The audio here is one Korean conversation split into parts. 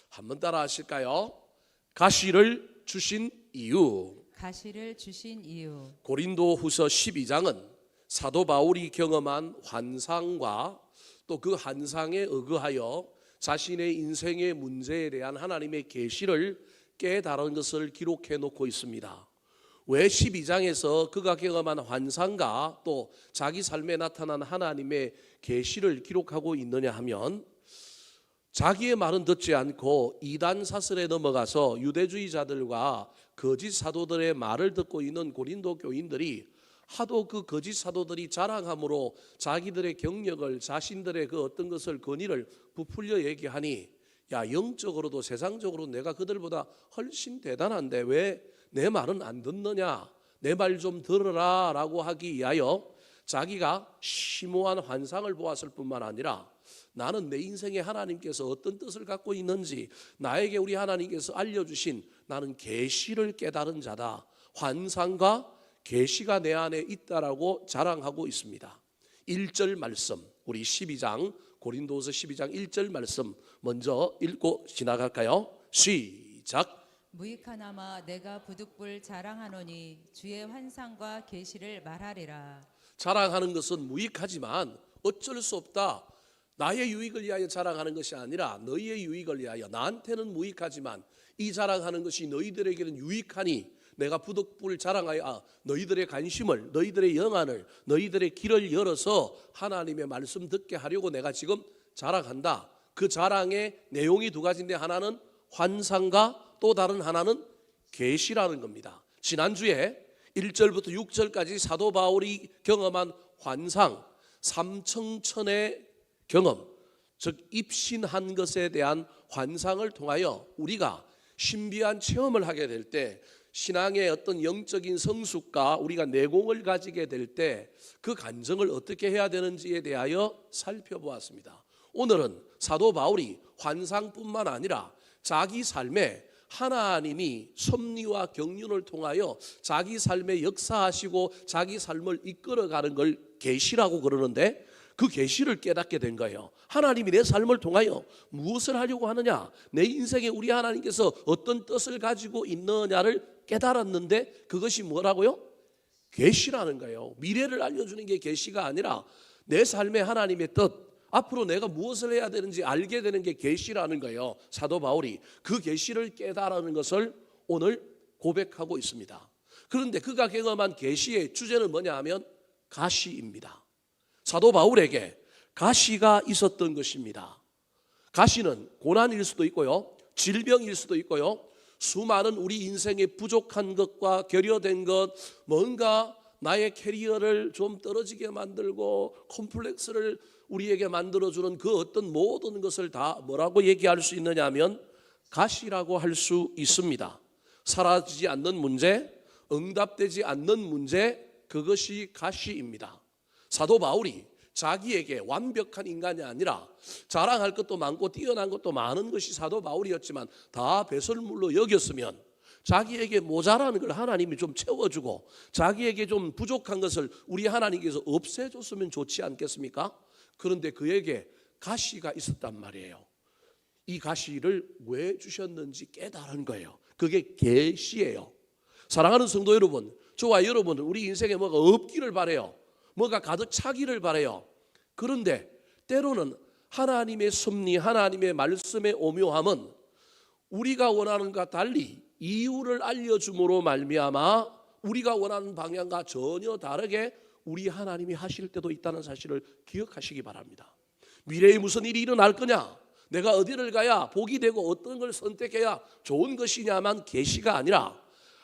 한번 따라 하실까요? 가시를 주신 이유. 가시를 주신 이유. 고린도후서 12장은 사도 바울이 경험한 환상과 또 그 환상에 의거하여 자신의 인생의 문제에 대한 하나님의 계시를 깨달은 것을 기록해 놓고 있습니다. 왜 12장에서 그가 경험한 환상과 또 자기 삶에 나타난 하나님의 계시를 기록하고 있느냐 하면, 자기의 말은 듣지 않고 이단 사설에 넘어가서 유대주의자들과 거짓 사도들의 말을 듣고 있는 고린도 교인들이 하도 그 거짓 사도들이 자랑함으로 자기들의 경력을, 자신들의 그 어떤 것을, 권위를 부풀려 얘기하니, 야, 영적으로도 세상적으로 내가 그들보다 훨씬 대단한데 왜 내 말은 안 듣느냐, 내 말 좀 들어라 라고 하기 위하여 자기가 심오한 환상을 보았을 뿐만 아니라 나는 내 인생에 하나님께서 어떤 뜻을 갖고 있는지 나에게 우리 하나님께서 알려주신 나는 계시를 깨달은 자다, 환상과 계시가 내 안에 있다라고 자랑하고 있습니다. 1절 말씀, 우리 12장 고린도후서 12장 1절 말씀 먼저 읽고 지나갈까요? 시작. 무익하나마 내가 부득불 자랑하노니 주의 환상과 계시를 말하리라. 자랑하는 것은 무익하지만 어쩔 수 없다. 나의 유익을 위하여 자랑하는 것이 아니라 너희의 유익을 위하여, 나한테는 무익하지만 이 자랑하는 것이 너희들에게는 유익하니 내가 부득불 자랑하여 너희들의 관심을, 너희들의 영안을, 너희들의 길을 열어서 하나님의 말씀 듣게 하려고 내가 지금 자랑한다. 그 자랑의 내용이 두 가지인데, 하나는 환상과 또 다른 하나는 계시라는 겁니다. 지난주에 1절부터 6절까지 사도 바울이 경험한 환상, 삼청천의 경험, 즉 입신한 것에 대한 환상을 통하여 우리가 신비한 체험을 하게 될 때, 신앙의 어떤 영적인 성숙과 우리가 내공을 가지게 될 때 그 간증을 어떻게 해야 되는지에 대하여 살펴보았습니다. 오늘은 사도 바울이 환상뿐만 아니라 자기 삶에 하나님이 섭리와 경륜을 통하여 자기 삶에 역사하시고 자기 삶을 이끌어가는 걸 계시라고 그러는데, 그 계시를 깨닫게 된 거예요. 하나님이 내 삶을 통하여 무엇을 하려고 하느냐, 내 인생에 우리 하나님께서 어떤 뜻을 가지고 있느냐를 깨달았는데, 그것이 뭐라고요? 계시라는 거예요. 미래를 알려주는 게 계시가 아니라 내 삶에 하나님의 뜻, 앞으로 내가 무엇을 해야 되는지 알게 되는 게 계시라는 거예요. 사도 바울이 그 계시를 깨달은 것을 오늘 고백하고 있습니다. 그런데 그가 경험한 계시의 주제는 뭐냐 하면 가시입니다. 사도 바울에게 가시가 있었던 것입니다. 가시는 고난일 수도 있고요, 질병일 수도 있고요, 수많은 우리 인생의 부족한 것과 결여된 것, 뭔가 나의 캐리어를 좀 떨어지게 만들고 콤플렉스를 우리에게 만들어주는 그 어떤 모든 것을 다 뭐라고 얘기할 수 있느냐 하면 가시라고 할 수 있습니다. 사라지지 않는 문제, 응답되지 않는 문제, 그것이 가시입니다. 사도 바울이 자기에게 완벽한 인간이 아니라 자랑할 것도 많고 뛰어난 것도 많은 것이 사도 바울이었지만 다 배설물로 여겼으면 자기에게 모자라는 걸 하나님이 좀 채워주고 자기에게 좀 부족한 것을 우리 하나님께서 없애줬으면 좋지 않겠습니까? 그런데 그에게 가시가 있었단 말이에요. 이 가시를 왜 주셨는지 깨달은 거예요. 그게 계시예요. 사랑하는 성도 여러분, 저와 여러분은 우리 인생에 뭐가 없기를 바라요. 뭐가 가득 차기를 바라요. 그런데 때로는 하나님의 섭리, 하나님의 말씀의 오묘함은 우리가 원하는 것과 달리 이유를 알려줌으로 말미암아 우리가 원하는 방향과 전혀 다르게 우리 하나님이 하실 때도 있다는 사실을 기억하시기 바랍니다. 미래에 무슨 일이 일어날 거냐, 내가 어디를 가야 복이 되고 어떤 걸 선택해야 좋은 것이냐만 계시가 아니라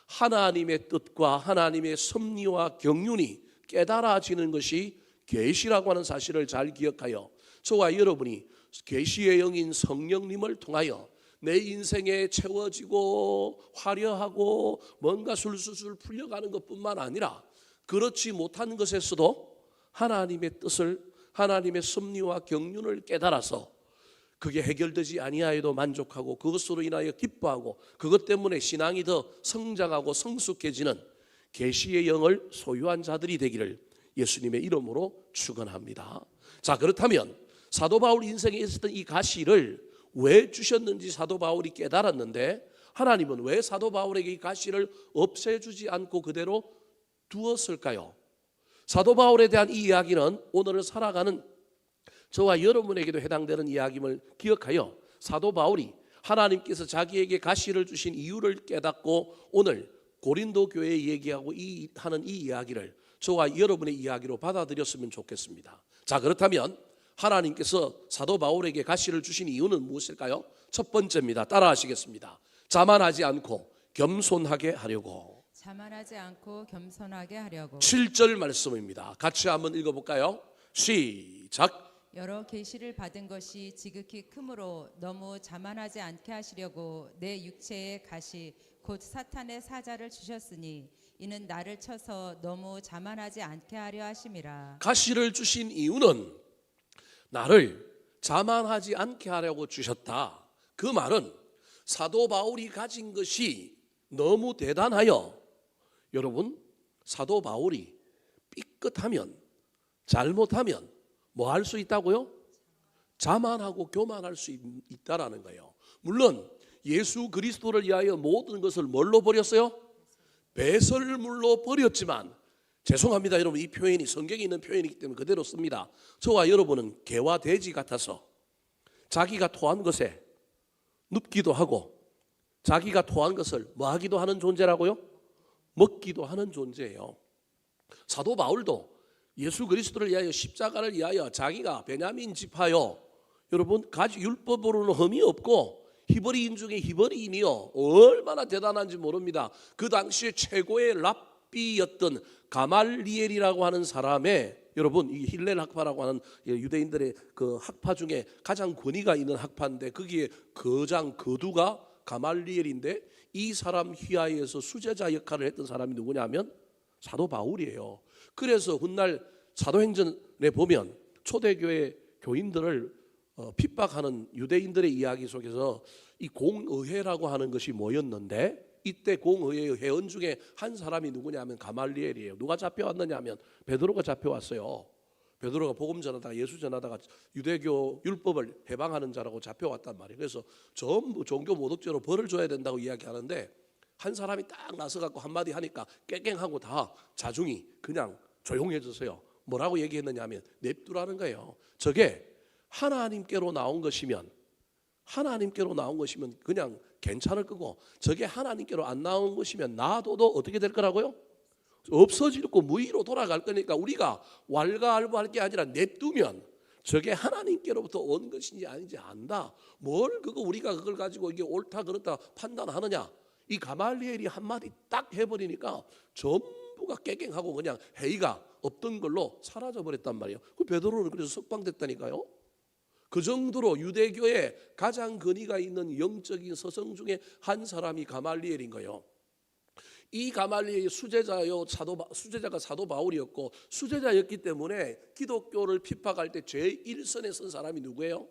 하나님의 뜻과 하나님의 섭리와 경륜이 깨달아지는 것이 계시라고 하는 사실을 잘 기억하여 저와 여러분이 계시의 영인 성령님을 통하여 내 인생에 채워지고 화려하고 뭔가 술술술 풀려가는 것뿐만 아니라 그렇지 못한 것에서도 하나님의 뜻을, 하나님의 섭리와 경륜을 깨달아서 그게 해결되지 아니하여도 만족하고 그것으로 인하여 기뻐하고 그것 때문에 신앙이 더 성장하고 성숙해지는 계시의 영을 소유한 자들이 되기를 예수님의 이름으로 축원합니다. 자, 그렇다면 사도 바울 인생에 있었던 이 가시를 왜 주셨는지 사도 바울이 깨달았는데 하나님은 왜 사도 바울에게 이 가시를 없애주지 않고 그대로 두었을까요? 사도 바울에 대한 이 이야기는 오늘을 살아가는 저와 여러분에게도 해당되는 이야기임을 기억하여 사도 바울이 하나님께서 자기에게 가시를 주신 이유를 깨닫고 오늘 고린도 교회에 얘기하고 하는 이 이야기를 저와 여러분의 이야기로 받아들였으면 좋겠습니다. 자, 그렇다면 하나님께서 사도 바울에게 가시를 주신 이유는 무엇일까요? 첫 번째입니다. 따라하시겠습니다. 자만하지 않고 겸손하게 하려고. 자만하지 않고 겸손하게 하려고. 7절 말씀입니다. 같이 한번 읽어볼까요? 시작. 여러 계시를 받은 것이 지극히 크므로 너무 자만하지 않게 하시려고 내 육체의 가시 곧 사탄의 사자를 주셨으니 이는 나를 쳐서 너무 자만하지 않게 하려 하심이라. 가시를 주신 이유는 나를 자만하지 않게 하려고 주셨다. 그 말은 사도 바울이 가진 것이 너무 대단하여 여러분 사도 바울이 삐끗하면 잘못하면 뭐 할 수 있다고요? 자만하고 교만할 수 있다라는 거예요. 물론 예수 그리스도를 위하여 모든 것을 뭘로 버렸어요? 배설물로 버렸지만 죄송합니다 여러분, 이 표현이 성경에 있는 표현이기 때문에 그대로 씁니다. 저와 여러분은 개와 돼지 같아서 자기가 토한 것에 눕기도 하고 자기가 토한 것을 뭐 하기도 하는 존재라고요? 먹기도 하는 존재예요. 사도 바울도 예수 그리스도를 위하여 십자가를 위하여 자기가 베냐민 지파요, 여러분 가지 율법으로는 흠이 없고 히브리인 중에 히브리인이요, 얼마나 대단한지 모릅니다. 그 당시에 최고의 랍비였던 가말리엘이라고 하는 사람의, 여러분 이 힐렐 학파라고 하는 유대인들의 그 학파 중에 가장 권위가 있는 학파인데 거기에 거두가 가말리엘인데 이 사람 휘하에서 수제자 역할을 했던 사람이 누구냐면 사도 바울이에요. 그래서 훗날 사도행전에 보면 초대교회 교인들을 핍박하는 유대인들의 이야기 속에서 이 공의회라고 하는 것이 모였는데 이때 공의회의 회원 중에 한 사람이 누구냐면 가말리엘이에요. 누가 잡혀왔느냐 하면 베드로가 잡혀왔어요. 베드로가 복음 전하다가 예수 전하다가 유대교 율법을 해방하는 자라고 잡혀왔단 말이에요. 그래서 전부 종교 모독죄로 벌을 줘야 된다고 이야기하는데 한 사람이 딱 나서갖고 한마디 하니까 깨갱하고 다 자중이 그냥 조용해졌어요. 뭐라고 얘기했느냐 하면 냅두라는 거예요. 저게 하나님께로 나온 것이면 그냥 괜찮을 거고 저게 하나님께로 안 나온 것이면 놔둬도 어떻게 될 거라고요? 없어지고 무의로 돌아갈 거니까 우리가 왈가왈부할 게 아니라 냅두면 저게 하나님께로부터 온 것인지 아닌지 안다. 뭘 그거 우리가 그걸 가지고 이게 옳다 그렇다 판단하느냐. 이 가말리엘이 한마디 딱 해버리니까 전부가 깨갱하고 그냥 회의가 없던 걸로 사라져버렸단 말이에요. 그 베드로는 그래서 석방됐다니까요. 그 정도로 유대교의 가장 권위가 있는 영적인 서성 중에 한 사람이 가말리엘인 거예요. 이 가말리엘이 수제자가 사도 바울이었고 수제자였기 때문에 기독교를 핍박할 때 제일 일선에 선 사람이 누구예요?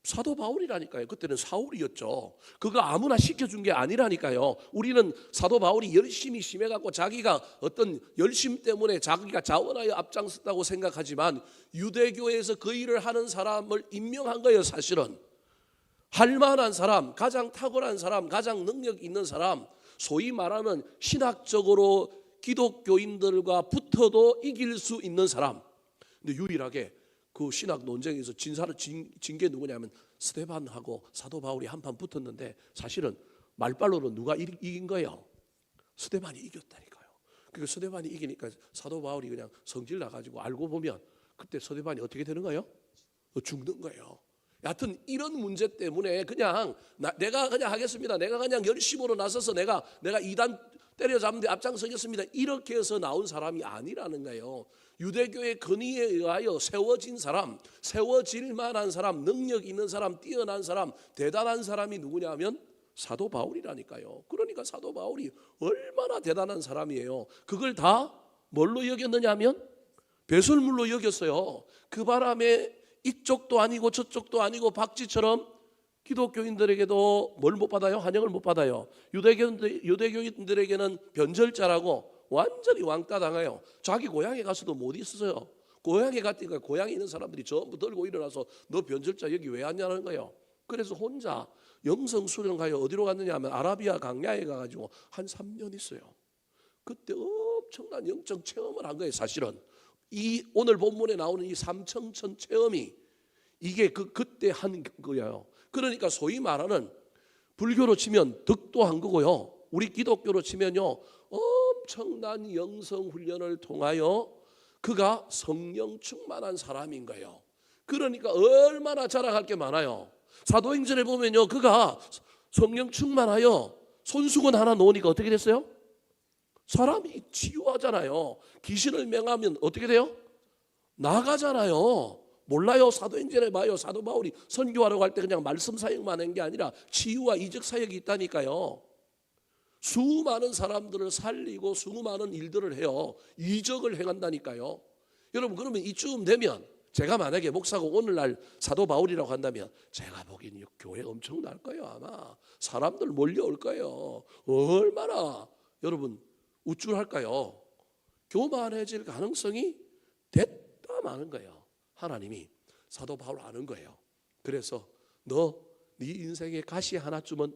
사도 바울이라니까요. 그때는 사울이었죠. 그거 아무나 시켜준 게 아니라니까요. 우리는 사도 바울이 열심히 심해갖고 자기가 어떤 열심 때문에 자기가 자원하여 앞장섰다고 생각하지만 유대교에서 그 일을 하는 사람을 임명한 거예요. 사실은 할 만한 사람, 가장 탁월한 사람, 가장 능력 있는 사람, 소위 말하는 신학적으로 기독교인들과 붙어도 이길 수 있는 사람. 근데 유일하게 그 신학 논쟁에서 진 게 누구냐면 스데반하고 사도 바울이 한판 붙었는데 사실은 말발로는 누가 이긴 거예요? 스데반이 이겼다니까요. 그러니까 스데반이 이기니까 사도 바울이 그냥 성질 나가지고 알고 보면 그때 스데반이 어떻게 되는 거예요? 죽는 거예요. 여하튼 이런 문제 때문에 그냥 내가 그냥 하겠습니다. 내가 그냥 열심으로 나서서 내가 이단 때려잡는데 앞장서겠습니다. 이렇게 해서 나온 사람이 아니라는 거예요. 유대교의 권위에 의하여 세워진 사람, 세워질 만한 사람, 능력 있는 사람, 뛰어난 사람, 대단한 사람이 누구냐면 사도 바울이라니까요. 그러니까 사도 바울이 얼마나 대단한 사람이에요. 그걸 다 뭘로 여겼느냐 하면 배설물로 여겼어요. 그 바람에 이쪽도 아니고 저쪽도 아니고 박쥐처럼 기독교인들에게도 뭘 못 받아요? 환영을 못 받아요. 유대교인들에게는 변절자라고 완전히 왕따 당해요. 자기 고향에 가서도 못 있어요. 고향에 갔더니 고향에 있는 사람들이 전부 들고 일어나서 너 변절자 여기 왜 왔냐는 거예요. 그래서 혼자 영성 수련가요. 어디로 갔느냐 하면 아라비아 강야에 가가지고 한 3년 있어요. 그때 엄청난 영적 체험을 한 거예요. 사실은 이 오늘 본문에 나오는 이 삼청천 체험이 이게 그때 한 거예요. 그러니까 소위 말하는 불교로 치면 덕도한 거고요. 우리 기독교로 치면요, 엄청난 영성 훈련을 통하여 그가 성령 충만한 사람인 거예요. 그러니까 얼마나 자랑할 게 많아요. 사도행전에 보면요, 그가 성령 충만하여 손수건 하나 놓으니까 어떻게 됐어요? 사람이 치유하잖아요. 귀신을 명하면 어떻게 돼요? 나가잖아요. 몰라요? 사도행전에 봐요. 사도 바울이 선교하러 갈 때 그냥 말씀 사역만 한 게 아니라 치유와 이적 사역이 있다니까요. 수많은 사람들을 살리고 수많은 일들을 해요. 이적을 행한다니까요. 여러분, 그러면 이쯤 되면 제가 만약에 목사고 오늘날 사도 바울이라고 한다면 제가 보기엔 교회 엄청 날 거예요. 아마 사람들 몰려올 거예요. 얼마나 여러분 우쭐할까요? 교만해질 가능성이 됐다 많은 거예요. 하나님이 사도 바울 아는 거예요. 그래서 너 네 인생에 가시 하나쯤은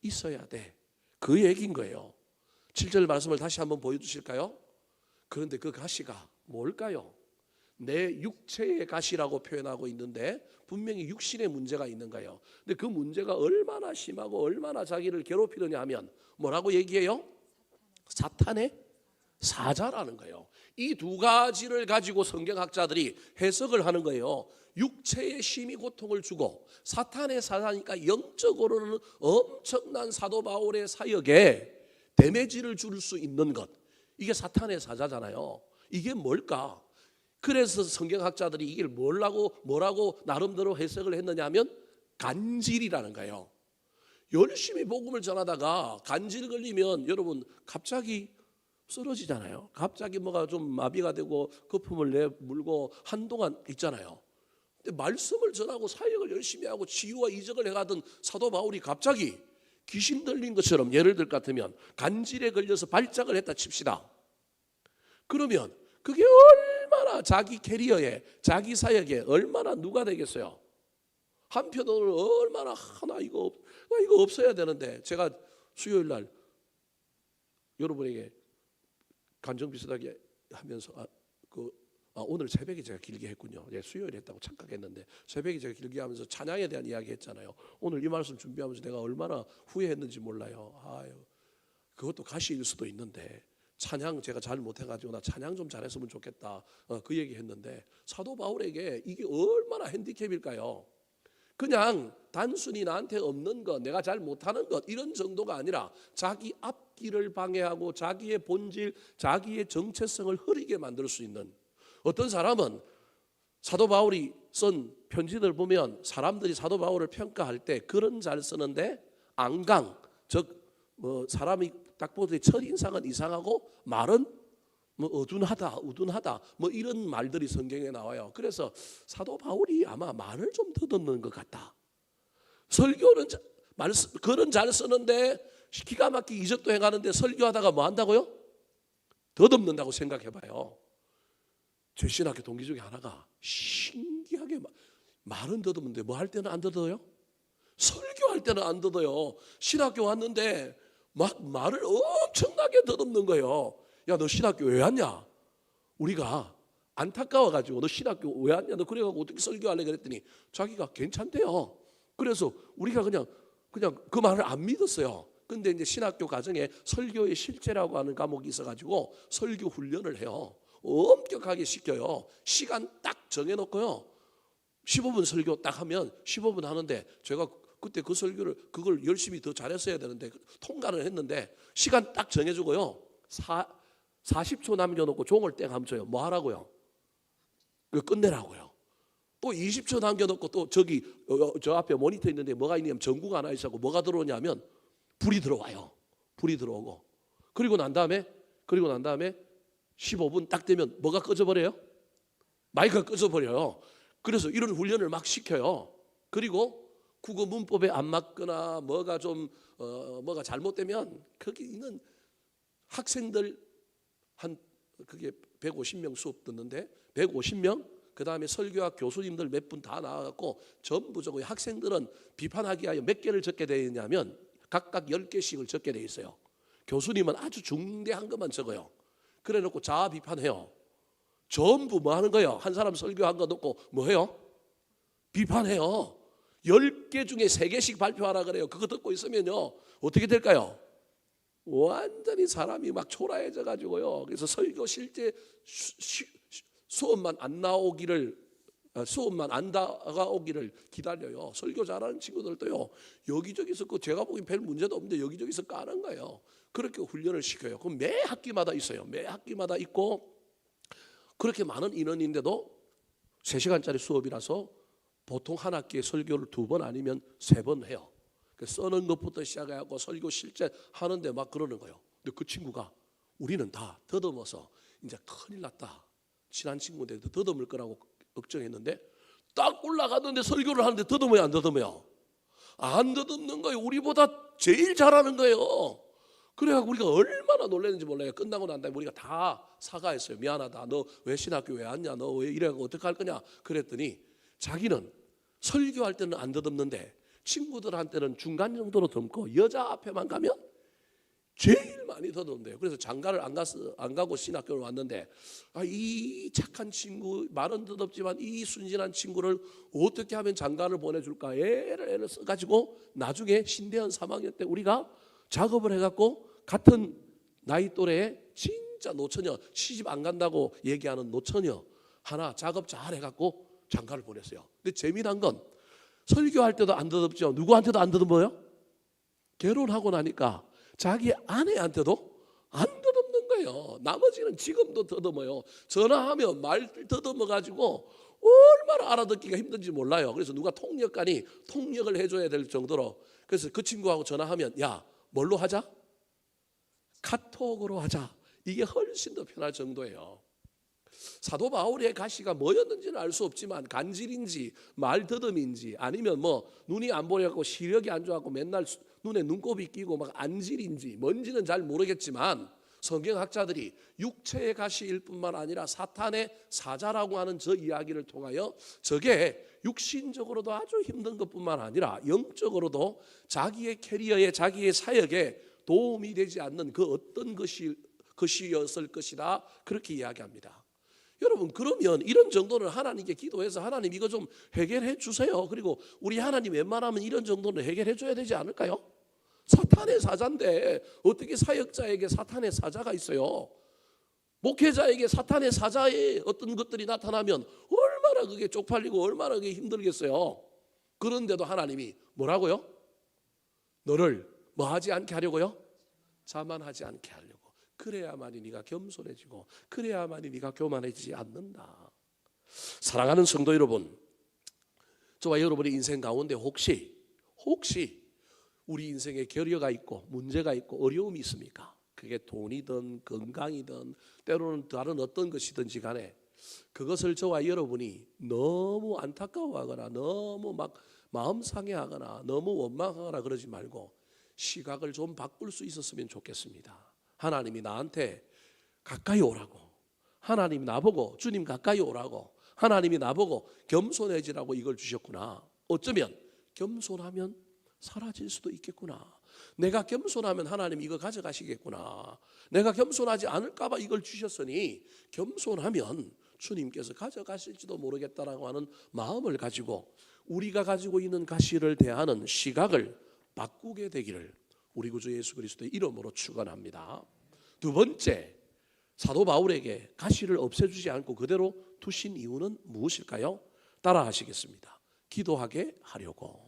있어야 돼. 그 얘기인 거예요. 7절 말씀을 다시 한번 보여주실까요? 그런데 그 가시가 뭘까요? 내 육체의 가시라고 표현하고 있는데 분명히 육신의 문제가 있는 거예요. 근데 그 문제가 얼마나 심하고 얼마나 자기를 괴롭히느냐 하면 뭐라고 얘기해요? 사탄의 사자라는 거예요. 이 두 가지를 가지고 성경학자들이 해석을 하는 거예요. 육체의 심히 고통을 주고 사탄의 사자니까 영적으로는 엄청난 사도 바울의 사역에 데미지를 줄 수 있는 것, 이게 사탄의 사자잖아요. 이게 뭘까? 그래서 성경학자들이 이게 뭐라고 나름대로 해석을 했느냐면 간질이라는 거예요. 열심히 복음을 전하다가 간질 걸리면 여러분 갑자기 쓰러지잖아요. 갑자기 뭐가 좀 마비가 되고 거품을 내물고 한동안 있잖아요. 근데 말씀을 전하고 사역을 열심히 하고 치유와 이적을 해가던 사도 바울이 갑자기 귀신 들린 것처럼 예를 들 것 같으면 간질에 걸려서 발작을 했다 칩시다. 그러면 그게 얼마나 자기 캐리어에 자기 사역에 얼마나 누가 되겠어요? 한편으로는 얼마나 이거 없어야 되는데 제가 수요일 날 여러분에게 간증 비슷하게 하면서 오늘 새벽에 제가 길게 했군요. 수요일에 했다고 착각했는데 새벽에 제가 길게 하면서 찬양에 대한 이야기 했잖아요. 오늘 이 말씀 준비하면서 내가 얼마나 후회했는지 몰라요. 그것도 가시일 수도 있는데 찬양 제가 잘 못해가지고 나 찬양 좀 잘했으면 좋겠다. 그 얘기 했는데 사도 바울에게 이게 얼마나 핸디캡일까요? 그냥 단순히 나한테 없는 것, 내가 잘 못하는 것 이런 정도가 아니라 자기 앞길을 방해하고 자기의 본질, 자기의 정체성을 흐리게 만들 수 있는, 어떤 사람은 사도 바울이 쓴 편지들 보면 사람들이 사도 바울을 평가할 때 글은 잘 쓰는데 앙강, 즉 사람이 딱 보더니 첫인상은 이상하고 말은 어둔하다 이런 말들이 성경에 나와요. 그래서 사도 바울이 아마 말을 좀 더듬는 것 같다. 설교는 글은 잘 쓰는데 기가 막히게 이적도 행하는데 설교하다가 뭐 한다고요? 더듬는다고 생각해봐요. 제 신학교 동기 중에 하나가 신기하게 말은 더듬는데 뭐 할 때는 안 더듬어요? 설교할 때는 안 더듬어요. 신학교 왔는데 막 말을 엄청나게 더듬는 거예요. 야, 너 신학교 왜 왔냐? 우리가 안타까워가지고 너 신학교 왜 왔냐? 너 그래가지고 어떻게 설교할래? 그랬더니 자기가 괜찮대요. 그래서 우리가 그냥 그 말을 안 믿었어요. 근데 이제 신학교 과정에 설교의 실제라고 하는 과목이 있어가지고 설교 훈련을 해요. 엄격하게 시켜요. 시간 딱 정해놓고요. 15분 설교 딱 하면 15분 하는데 제가 그때 그 설교를 그걸 열심히 더 잘했어야 되는데 통과를 했는데 시간 딱 정해주고요. 40초 남겨놓고 종을 땡 하면 줘요. 뭐 하라고요? 그 끝내라고요. 또 20초 남겨놓고 또 저 앞에 모니터 있는데 뭐가 있냐면 전구가 하나 있었고 뭐가 들어오냐면 불이 들어와요. 불이 들어오고 그리고 난 다음에 15분 딱 되면 뭐가 꺼져버려요? 마이크가 꺼져버려요. 그래서 이런 훈련을 막 시켜요. 그리고 국어 문법에 안 맞거나 뭐가 잘못되면 거기 있는 학생들 한 그게 150명 수업 듣는데 150명 그다음에 설교학 교수님들 몇 분 다 나와갖고 전부적으로 학생들은 비판하기 위하여 몇 개를 적게 되어 있냐면 각각 10개씩을 적게 되어 있어요. 교수님은 아주 중대한 것만 적어요. 그래 놓고 자아 비판해요. 전부 뭐 하는 거예요? 한 사람 설교한 거 놓고 뭐 해요? 비판해요. 10개 중에 3개씩 발표하라 그래요. 그거 듣고 있으면요 어떻게 될까요? 완전히 사람이 막 초라해져 가지고요. 그래서 설교 실제 수업만 안 다가오기를 기다려요. 설교 잘하는 친구들도요 여기저기서 제가 보기엔 별 문제도 없는데 여기저기서 까는 거예요. 그렇게 훈련을 시켜요. 그럼 매 학기마다 있어요. 매 학기마다 있고 그렇게 많은 인원인데도 3시간짜리 수업이라서 보통 한 학기에 설교를 2번 아니면 3번 해요. 써는 것부터 시작해갖고 설교 실제 하는데 막 그러는 거예요. 근데 그 친구가 우리는 다 더듬어서 이제 큰일 났다. 친한 친구인데도 더듬을 거라고 걱정했는데 딱 올라갔는데 설교를 하는데 더듬어요, 안 더듬어요? 안 더듬는 거예요. 우리보다 제일 잘하는 거예요. 그래갖고 우리가 얼마나 놀랐는지 몰라요. 끝나고 난 다음에 우리가 다 사과했어요. 미안하다. 너 왜 신학교 왜 왔냐? 너 왜 이래갖고 어떡할 거냐? 그랬더니 자기는 설교할 때는 안 더듬는데 친구들한테는 중간 정도로 듬고 여자 앞에만 가면 제일 많이 더듬는데요. 그래서 장가를 안 가고 신학교를 왔는데 이 착한 친구 말은 더듬지만 이 순진한 친구를 어떻게 하면 장가를 보내줄까 애를 써가지고 나중에 신대한 3학년 때 우리가 작업을 해갖고 같은 나이 또래에 진짜 노처녀 시집 안 간다고 얘기하는 노처녀 하나 작업 잘 해갖고 장가를 보냈어요. 근데 재미난 건 설교할 때도 안 더듬죠. 누구한테도 안 더듬어요? 결혼하고 나니까 자기 아내한테도 안 더듬는 거예요. 나머지는 지금도 더듬어요. 전화하면 말 더듬어가지고 얼마나 알아듣기가 힘든지 몰라요. 그래서 누가 통역관이 통역을 해줘야 될 정도로 그래서 그 친구하고 전화하면 야 뭘로 하자? 카톡으로 하자. 이게 훨씬 더 편할 정도예요. 사도 바울의 가시가 뭐였는지는 알 수 없지만 간질인지 말더듬인지 아니면 뭐 눈이 안 보여갖고 시력이 안 좋아갖고 맨날 눈에 눈곱이 끼고 막 안질인지 뭔지는 잘 모르겠지만 성경학자들이 육체의 가시일 뿐만 아니라 사탄의 사자라고 하는 저 이야기를 통하여 저게 육신적으로도 아주 힘든 것뿐만 아니라 영적으로도 자기의 캐리어에 자기의 사역에 도움이 되지 않는 그 어떤 것이었을 것이다 그렇게 이야기합니다. 여러분 그러면 이런 정도는 하나님께 기도해서 하나님 이거 좀 해결해 주세요. 그리고 우리 하나님 웬만하면 이런 정도는 해결해 줘야 되지 않을까요? 사탄의 사자인데 어떻게 사역자에게 사탄의 사자가 있어요? 목회자에게 사탄의 사자의 어떤 것들이 나타나면 얼마나 그게 쪽팔리고 얼마나 그게 힘들겠어요. 그런데도 하나님이 뭐라고요? 너를 뭐 하지 않게 하려고요? 자만하지 않게 하려고. 그래야만이 네가 겸손해지고 그래야만이 네가 교만해지지 않는다. 사랑하는 성도 여러분, 저와 여러분의 인생 가운데 혹시 우리 인생에 결여가 있고 문제가 있고 어려움이 있습니까? 그게 돈이든 건강이든 때로는 다른 어떤 것이든지 간에 그것을 저와 여러분이 너무 안타까워하거나 너무 막 마음 상해하거나 너무 원망하거나 그러지 말고 시각을 좀 바꿀 수 있었으면 좋겠습니다. 하나님이 나한테 가까이 오라고, 하나님이 나보고 주님 가까이 오라고, 하나님이 나보고 겸손해지라고 이걸 주셨구나. 어쩌면 겸손하면 사라질 수도 있겠구나. 내가 겸손하면 하나님 이거 가져가시겠구나. 내가 겸손하지 않을까 봐 이걸 주셨으니 겸손하면 주님께서 가져가실지도 모르겠다라고 하는 마음을 가지고 우리가 가지고 있는 가시를 대하는 시각을 바꾸게 되기를 우리 구주 예수 그리스도의 이름으로 축원합니다. 두 번째, 사도 바울에게 가시를 없애주지 않고 그대로 두신 이유는 무엇일까요? 따라하시겠습니다. 기도하게 하려고.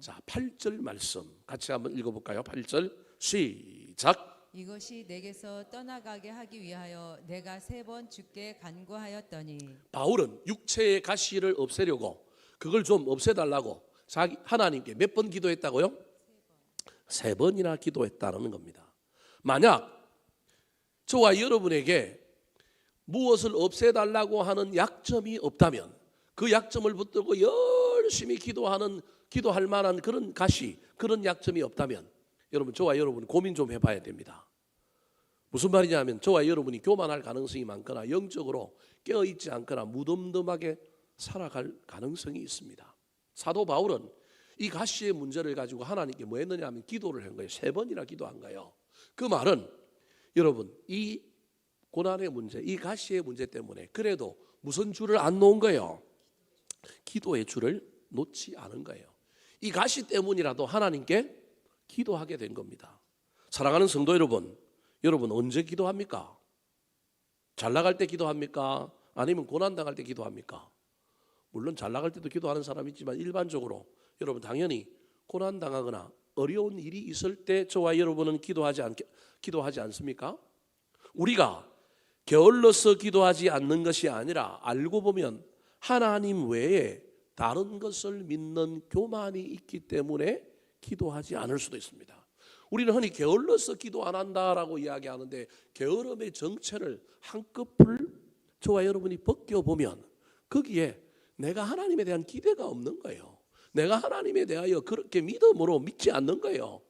자, 8절 말씀 같이 한번 읽어볼까요? 8절 시작. 이것이 내게서 떠나가게 하기 위하여 내가 3번 주께 간구하였더니. 바울은 육체의 가시를 없애려고 그걸 좀 없애달라고 자기 하나님께 몇 번 기도했다고요? 3번이나 기도했다는 겁니다. 만약 저와 여러분에게 무엇을 없애달라고 하는 약점이 없다면 그 약점을 붙들고 열심히 기도할 만한 그런 가시, 그런 약점이 없다면 여러분 저와 여러분 고민 좀 해봐야 됩니다. 무슨 말이냐면 저와 여러분이 교만할 가능성이 많거나 영적으로 깨어있지 않거나 무덤덤하게 살아갈 가능성이 있습니다. 사도 바울은 이 가시의 문제를 가지고 하나님께 뭐 했느냐 하면 기도를 한 거예요. 3번이나 기도한 거예요. 그 말은 여러분 이 고난의 문제, 이 가시의 문제 때문에 그래도 무슨 줄을 안 놓은 거예요? 기도의 줄을 놓지 않은 거예요. 이 가시 때문이라도 하나님께 기도하게 된 겁니다. 사랑하는 성도 여러분, 여러분 언제 기도합니까? 잘 나갈 때 기도합니까? 아니면 고난당할 때 기도합니까? 물론 잘 나갈 때도 기도하는 사람이 있지만 일반적으로 여러분 당연히 고난당하거나 어려운 일이 있을 때 저와 여러분은 기도하지 않습니까? 우리가 게을러서 기도하지 않는 것이 아니라 알고 보면 하나님 외에 다른 것을 믿는 교만이 있기 때문에 기도하지 않을 수도 있습니다. 우리는 흔히 게을러서 기도 안 한다라고 이야기하는데 게으름의 정체를 한꺼풀 저와 여러분이 벗겨보면 거기에 내가 하나님에 대한 기대가 없는 거예요. 내가 하나님에 대하여 그렇게 믿음으로 믿지 않는 거예요.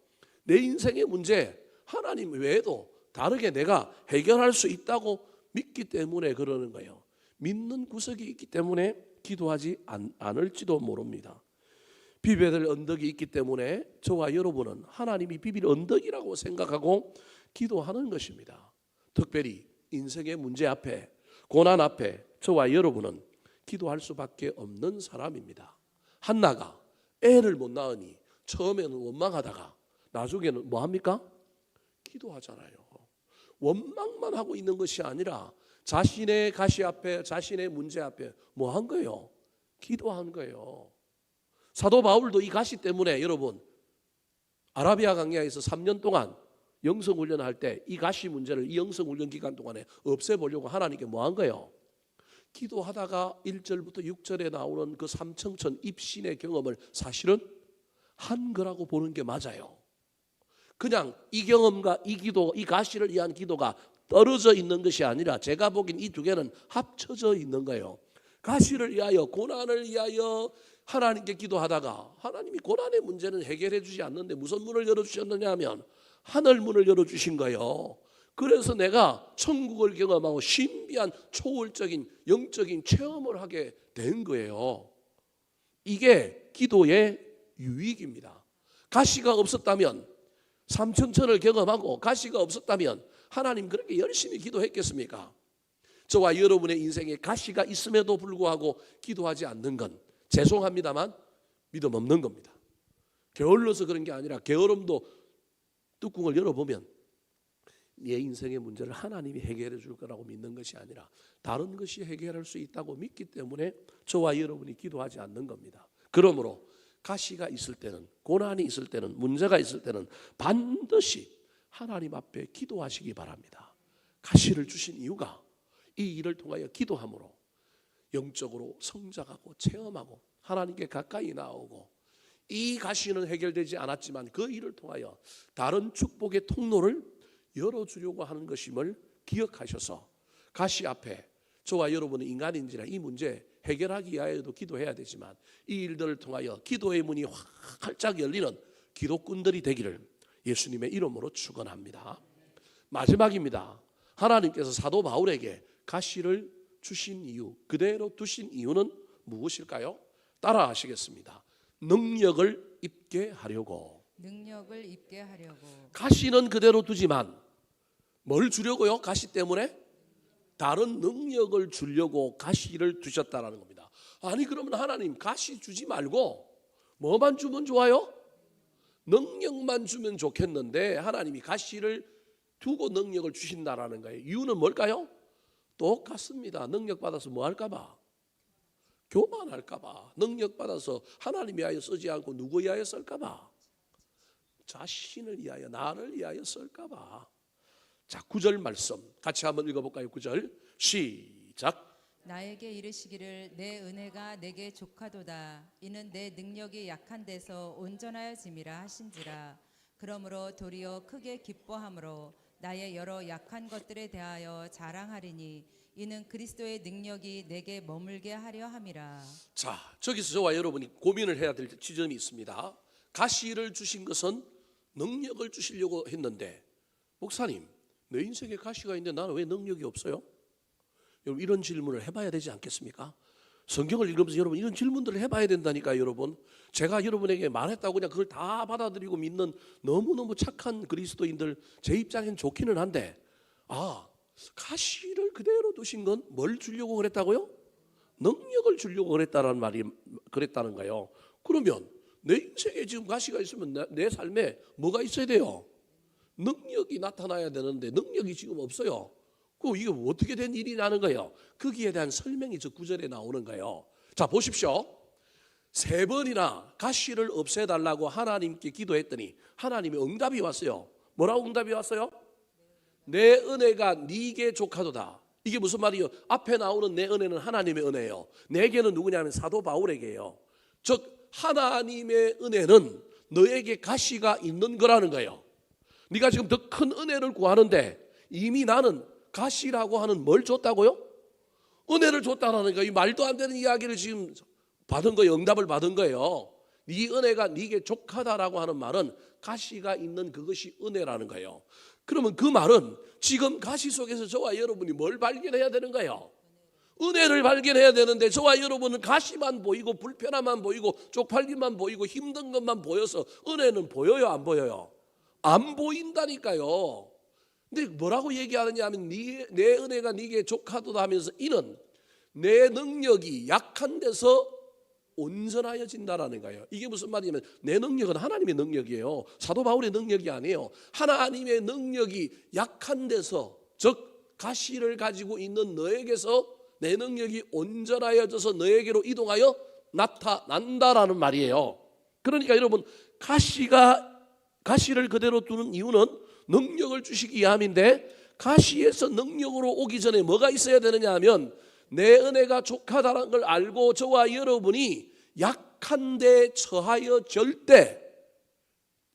내 인생의 문제 하나님 외에도 다르게 내가 해결할 수 있다고 믿기 때문에 그러는 거예요. 믿는 구석이 있기 때문에 기도하지 않을지도 모릅니다. 비벼야 될 언덕이 있기 때문에 저와 여러분은 하나님이 비빌 언덕이라고 생각하고 기도하는 것입니다. 특별히 인생의 문제 앞에 고난 앞에 저와 여러분은 기도할 수밖에 없는 사람입니다. 한나가 애를 못 낳으니 처음에는 원망하다가 나중에는 뭐 합니까? 기도하잖아요. 원망만 하고 있는 것이 아니라 자신의 가시 앞에 자신의 문제 앞에 뭐 한 거예요? 기도한 거예요. 사도 바울도 이 가시 때문에 여러분 아라비아 강야에서 3년 동안 영성훈련할 때 이 가시 문제를 이 영성훈련 기간 동안에 없애보려고 하나님께 뭐 한 거예요? 기도하다가 1절부터 6절에 나오는 그 삼청천 입신의 경험을 사실은 한 거라고 보는 게 맞아요. 그냥 이 경험과 이 기도, 이 가시를 위한 기도가 떨어져 있는 것이 아니라 제가 보기엔 이 두 개는 합쳐져 있는 거예요. 가시를 위하여 고난을 위하여 하나님께 기도하다가 하나님이 고난의 문제는 해결해 주지 않는데 무슨 문을 열어주셨느냐 하면 하늘 문을 열어주신 거예요. 그래서 내가 천국을 경험하고 신비한 초월적인 영적인 체험을 하게 된 거예요. 이게 기도의 유익입니다. 가시가 없었다면 삼천천을 경험하고 가시가 없었다면 하나님 그렇게 열심히 기도했겠습니까? 저와 여러분의 인생에 가시가 있음에도 불구하고 기도하지 않는 건 죄송합니다만 믿음 없는 겁니다. 게을러서 그런 게 아니라 게으름도 뚜껑을 열어보면 내 인생의 문제를 하나님이 해결해 줄 거라고 믿는 것이 아니라 다른 것이 해결할 수 있다고 믿기 때문에 저와 여러분이 기도하지 않는 겁니다. 그러므로 가시가 있을 때는 고난이 있을 때는 문제가 있을 때는 반드시 하나님 앞에 기도하시기 바랍니다. 가시를 주신 이유가 이 일을 통하여 기도함으로 영적으로 성장하고 체험하고 하나님께 가까이 나오고 이 가시는 해결되지 않았지만 그 일을 통하여 다른 축복의 통로를 열어주려고 하는 것임을 기억하셔서 가시 앞에 저와 여러분은 인간인지라 이 문제 해결하기 위하여도 기도해야 되지만 이 일들을 통하여 기도의 문이 활짝 열리는 기도꾼들이 되기를 예수님의 이름으로 축원합니다. 마지막입니다. 하나님께서 사도 바울에게 가시를 주신 이유, 그대로 두신 이유는 무엇일까요? 따라 하시겠습니다. 능력을 입게 하려고. 능력을 입게 하려고. 가시는 그대로 두지만 뭘 주려고요? 가시 때문에 다른 능력을 주려고 가시를 두셨다라는 겁니다. 아니 그러면 하나님 가시 주지 말고 뭐만 주면 좋아요? 능력만 주면 좋겠는데 하나님이 가시를 두고 능력을 주신다라는 거예요. 이유는 뭘까요? 똑같습니다. 능력 받아서 뭐 할까 봐? 교만할까 봐. 능력 받아서 하나님 위하여 쓰지 않고 누구 위하여 쓸까 봐? 자신을 위하여 나를 위하여 쓸까 봐. 자, 9절 말씀 같이 한번 읽어볼까요? 9절 시작. 나에게 이르시기를 내 은혜가 내게 족하도다. 이는 내 능력이 약한 데서 온전하여짐이라 하신지라. 그러므로 도리어 크게 기뻐함으로 나의 여러 약한 것들에 대하여 자랑하리니 이는 그리스도의 능력이 내게 머물게 하려 함이라. 자, 저기서 저와 여러분이 고민을 해야 될 지점이 있습니다. 가시를 주신 것은 능력을 주시려고 했는데 목사님 내 인생에 가시가 있는데 나는 왜 능력이 없어요? 여러분 이런 질문을 해봐야 되지 않겠습니까? 성경을 읽으면서 여러분 이런 질문들을 해봐야 된다니까요. 여러분 제가 여러분에게 말했다고 그냥 그걸 다 받아들이고 믿는 너무너무 착한 그리스도인들 제 입장엔 좋기는 한데 가시를 그대로 두신 건 뭘 주려고 그랬다고요? 능력을 주려고 그랬다는 거예요. 그러면 내 인생에 지금 가시가 있으면 내 삶에 뭐가 있어야 돼요? 능력이 나타나야 되는데 능력이 지금 없어요. 이게 어떻게 된 일이냐는 거예요. 거기에 대한 설명이 저 구절에 나오는 거예요. 자 보십시오. 3번이나 가시를 없애달라고 하나님께 기도했더니 하나님의 응답이 왔어요. 뭐라고 응답이 왔어요? 내 은혜가 네게 족하도다. 이게 무슨 말이에요? 앞에 나오는 내 은혜는 하나님의 은혜예요. 내게는 누구냐면 사도 바울에게요. 즉 하나님의 은혜는 너에게 가시가 있는 거라는 거예요. 네가 지금 더 큰 은혜를 구하는데 이미 나는 가시라고 하는 뭘 줬다고요? 은혜를 줬다라는 거예요. 이 말도 안 되는 이야기를 지금 받은 거예요. 응답을 받은 거예요. 네 은혜가 네게 족하다라고 하는 말은 가시가 있는 그것이 은혜라는 거예요. 그러면 그 말은 지금 가시 속에서 저와 여러분이 뭘 발견해야 되는 거예요? 은혜를 발견해야 되는데 저와 여러분은 가시만 보이고 불편함만 보이고 쪽팔림만 보이고 힘든 것만 보여서 은혜는 보여요, 안 보여요? 안 보인다니까요. 근데 뭐라고 얘기하느냐 하면 내 은혜가 네게 족하도다 하면서 이는 내 능력이 약한 데서 온전하여진다라는 거예요. 이게 무슨 말이냐면 내 능력은 하나님의 능력이에요. 사도 바울의 능력이 아니에요. 하나님의 능력이 약한 데서 즉 가시를 가지고 있는 너에게서 내 능력이 온전하여져서 너에게로 이동하여 나타난다라는 말이에요. 그러니까 여러분 가시를 그대로 두는 이유는 능력을 주시기 위함인데 가시에서 능력으로 오기 전에 뭐가 있어야 되느냐 하면 내 은혜가 족하다는 걸 알고 저와 여러분이 약한데 처하여 절대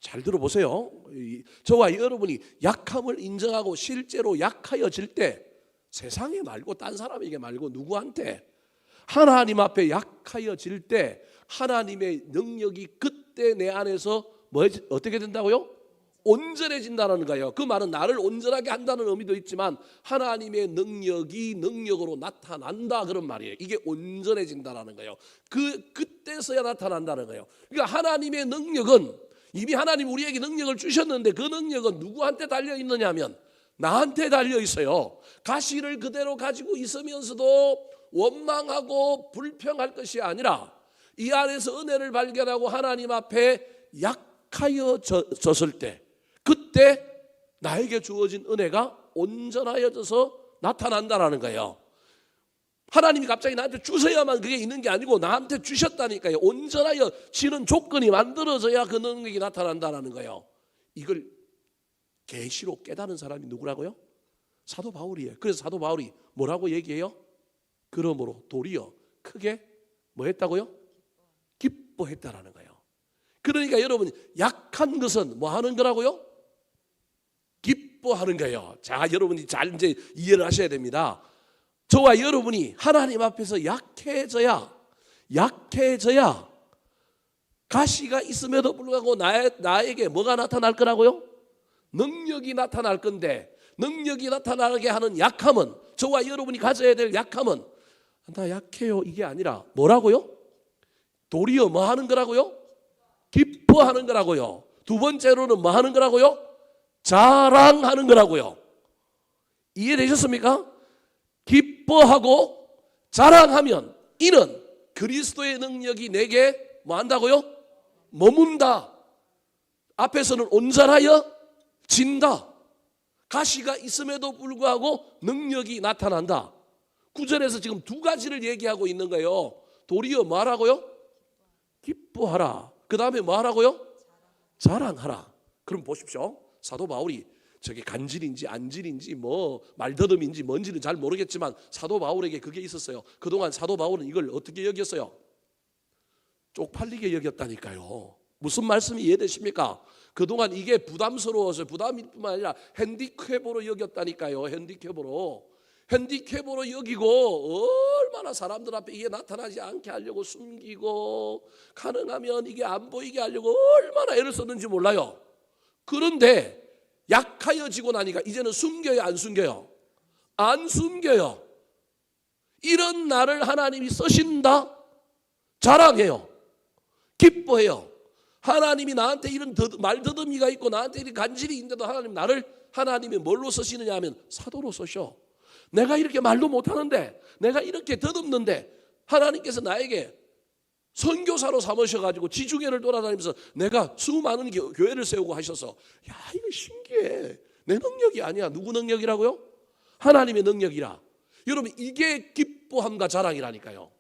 잘 들어보세요. 저와 여러분이 약함을 인정하고 실제로 약하여질 때 세상에 말고 딴 사람에게 말고 누구한테 하나님 앞에 약하여질 때 하나님의 능력이 그때 내 안에서 어떻게 된다고요? 온전해진다는 거예요. 그 말은 나를 온전하게 한다는 의미도 있지만 하나님의 능력이 능력으로 나타난다 그런 말이에요. 이게 온전해진다는 거예요. 그때서야 나타난다는 거예요. 그러니까 하나님의 능력은 이미 하나님 우리에게 능력을 주셨는데 그 능력은 누구한테 달려 있느냐면 나한테 달려 있어요. 가시를 그대로 가지고 있으면서도 원망하고 불평할 것이 아니라 이 안에서 은혜를 발견하고 하나님 앞에 약하여졌을 때 그때 나에게 주어진 은혜가 온전하여져서 나타난다라는 거예요. 하나님이 갑자기 나한테 주셔야만 그게 있는 게 아니고 나한테 주셨다니까요. 온전하여지는 조건이 만들어져야 그 능력이 나타난다라는 거예요. 이걸 계시로 깨달은 사람이 누구라고요? 사도 바울이에요. 그래서 사도 바울이 뭐라고 얘기해요? 그러므로 도리어 크게 뭐 했다고요? 기뻐했다라는 거예요. 그러니까 여러분 약한 것은 뭐 하는 거라고요? 기뻐하는 거예요. 자, 여러분이 잘 이제 이해를 하셔야 됩니다. 저와 여러분이 하나님 앞에서 약해져야 가시가 있음에도 불구하고 나에게 뭐가 나타날 거라고요? 능력이 나타날 건데 능력이 나타나게 하는 약함은 저와 여러분이 가져야 될 약함은 나 약해요 이게 아니라 뭐라고요? 도리어 뭐 하는 거라고요? 기뻐하는 거라고요. 두 번째로는 뭐 하는 거라고요? 자랑하는 거라고요. 이해되셨습니까? 기뻐하고 자랑하면 이는 그리스도의 능력이 내게 뭐 한다고요? 머문다. 앞에서는 온전하여 진다. 가시가 있음에도 불구하고 능력이 나타난다. 9절에서 지금 두 가지를 얘기하고 있는 거예요. 도리어 뭐 하라고요? 기뻐하라. 그 다음에 뭐 하라고요? 자랑하라. 그럼 보십시오. 사도 바울이 저게 간질인지 안질인지 뭐 말더듬인지 뭔지는 잘 모르겠지만 사도 바울에게 그게 있었어요. 그동안 사도 바울은 이걸 어떻게 여겼어요? 쪽팔리게 여겼다니까요. 무슨 말씀이 이해되십니까? 그동안 이게 부담스러워서 부담뿐만 아니라 핸디캡으로 여겼다니까요. 핸디캡으로 여기고 얼마나 사람들 앞에 이게 나타나지 않게 하려고 숨기고 가능하면 이게 안 보이게 하려고 얼마나 애를 썼는지 몰라요. 그런데 약하여지고 나니까 이제는 숨겨요, 안 숨겨요? 안 숨겨요. 이런 나를 하나님이 쓰신다? 자랑해요. 기뻐해요. 하나님이 나한테 이런 말더듬이가 있고 나한테 이런 간질이 있는데도 하나님이 뭘로 쓰시느냐 하면 사도로 쓰셔. 내가 이렇게 말도 못하는데, 내가 이렇게 더듬는데 하나님께서 나에게 선교사로 삼으셔가지고 지중해를 돌아다니면서 내가 수많은 교회를 세우고 하셔서, 야, 이거 신기해. 내 능력이 아니야. 누구 능력이라고요? 하나님의 능력이라. 여러분, 이게 기뻐함과 자랑이라니까요.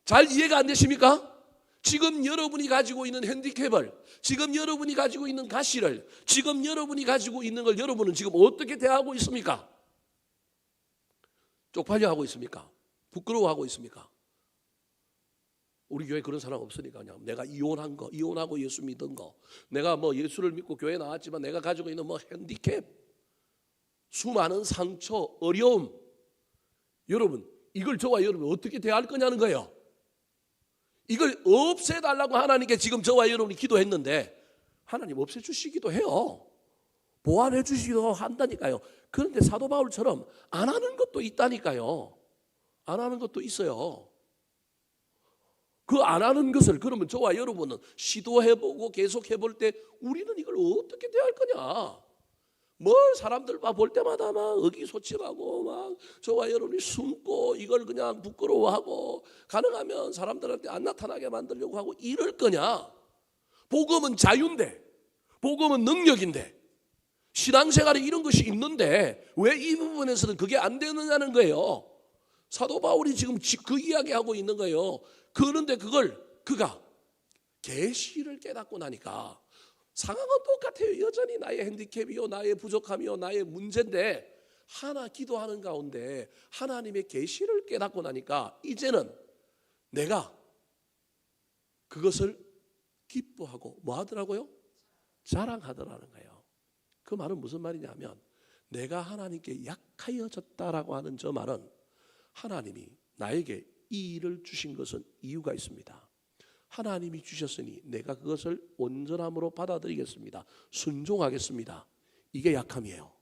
잘 이해가 안 되십니까? 지금 여러분이 가지고 있는 핸디캡을, 지금 여러분이 가지고 있는 가시를, 지금 여러분이 가지고 있는 걸 여러분은 지금 어떻게 대하고 있습니까? 쪽팔려 하고 있습니까? 부끄러워하고 있습니까? 우리 교회 그런 사람 없으니까 그냥 내가 이혼한 거, 이혼하고 예수 믿은 거, 내가 뭐 예수를 믿고 교회 나왔지만 내가 가지고 있는 뭐 핸디캡, 수많은 상처, 어려움, 여러분 이걸 저와 여러분 어떻게 대할 거냐는 거예요. 이걸 없애달라고 하나님께 지금 저와 여러분이 기도했는데 하나님 없애주시기도 해요. 보완해 주시기도 한다니까요. 그런데 사도 바울처럼 안 하는 것도 있다니까요. 안 하는 것도 있어요. 그 안 하는 것을 그러면 저와 여러분은 시도해보고 계속 해볼 때 우리는 이걸 어떻게 대할 거냐. 뭘 사람들 볼 때마다 막 의기소침하고 막 저와 여러분이 숨고 이걸 그냥 부끄러워하고 가능하면 사람들한테 안 나타나게 만들려고 하고 이럴 거냐. 복음은 자유인데, 복음은 능력인데, 신앙생활에 이런 것이 있는데 왜 이 부분에서는 그게 안 되느냐는 거예요. 사도 바울이 지금 그 이야기하고 있는 거예요. 그런데 그가 계시를 깨닫고 나니까 상황은 똑같아요. 여전히 나의 핸디캡이요, 나의 부족함이요, 나의 문제인데 하나 기도하는 가운데 하나님의 계시를 깨닫고 나니까 이제는 내가 그것을 기뻐하고 뭐 하더라고요? 자랑하더라는 거예요. 그 말은 무슨 말이냐면 내가 하나님께 약하여졌다라고 하는 저 말은 하나님이 나에게 이 일을 주신 것은 이유가 있습니다. 하나님이 주셨으니 내가 그것을 온전함으로 받아들이겠습니다. 순종하겠습니다. 이게 약함이에요.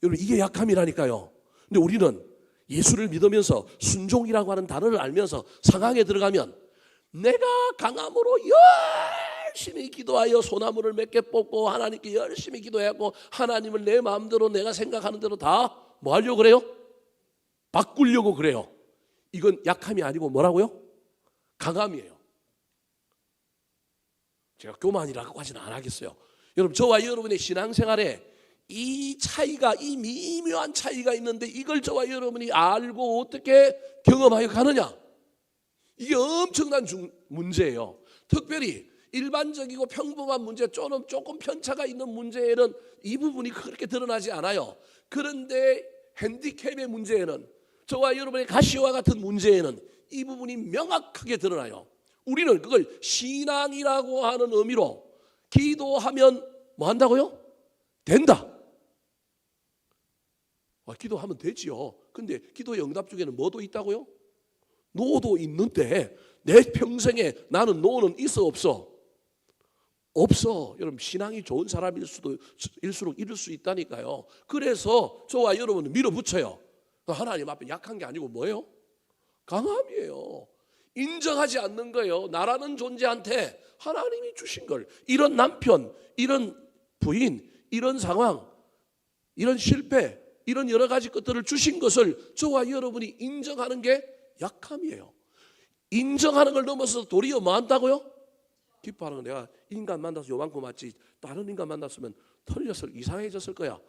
여러분 이게 약함이라니까요. 근데 우리는 예수를 믿으면서 순종이라고 하는 단어를 알면서 상황에 들어가면 내가 강함으로 열심히 기도하여 소나무를 몇 개 뽑고 하나님께 열심히 기도하고 하나님을 내 마음대로 내가 생각하는 대로 다 뭐 하려고 그래요? 바꾸려고 그래요. 이건 약함이 아니고 뭐라고요? 강함이에요. 제가 교만이라고 하지는 안 하겠어요. 여러분 저와 여러분의 신앙생활에 이 차이가, 이 미묘한 차이가 있는데 이걸 저와 여러분이 알고 어떻게 경험하여 가느냐, 이게 엄청난 문제예요. 특별히 일반적이고 평범한 문제, 조금 편차가 있는 문제에는 이 부분이 그렇게 드러나지 않아요. 그런데 핸디캡의 문제에는, 저와 여러분의 가시와 같은 문제에는 이 부분이 명확하게 드러나요. 우리는 그걸 신앙이라고 하는 의미로 기도하면 뭐 한다고요? 된다. 기도하면 되지요. 근데 기도의 응답 중에는 뭐도 있다고요? 노도 있는데 내 평생에 나는 노는 있어 없어? 없어. 여러분 신앙이 좋은 사람일수록 이룰 수 있다니까요. 그래서 저와 여러분은 밀어붙여요. 하나님 앞에 약한 게 아니고 뭐예요? 강함이에요. 인정하지 않는 거예요. 나라는 존재한테 하나님이 주신 걸, 이런 남편, 이런 부인, 이런 상황, 이런 실패, 이런 여러 가지 것들을 주신 것을 저와 여러분이 인정하는 게 약함이에요. 인정하는 걸 넘어서 도리어 뭐 한다고요? 기뻐하는 건, 내가 인간 만나서 요만큼 왔지 다른 인간 만났으면 틀렸을, 이상해졌을 거야.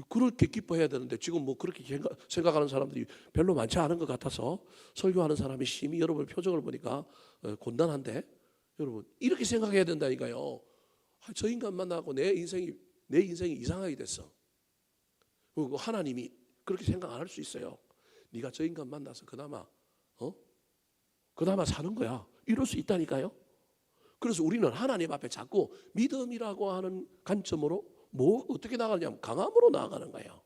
그렇게 기뻐해야 되는데 지금 뭐 그렇게 생각하는 사람들이 별로 많지 않은 것 같아서 설교하는 사람이 심히 여러분 표정을 보니까 곤란한데, 여러분 이렇게 생각해야 된다니까요. 저 인간 만나고 내 인생이 이상하게 됐어. 그리고 하나님이 그렇게 생각 안 할 수 있어요. 네가 저 인간 만나서 그나마 사는 거야. 이럴 수 있다니까요. 그래서 우리는 하나님 앞에 자꾸 믿음이라고 하는 관점으로 뭐 어떻게 나가냐면 강함으로 나아가는 거예요.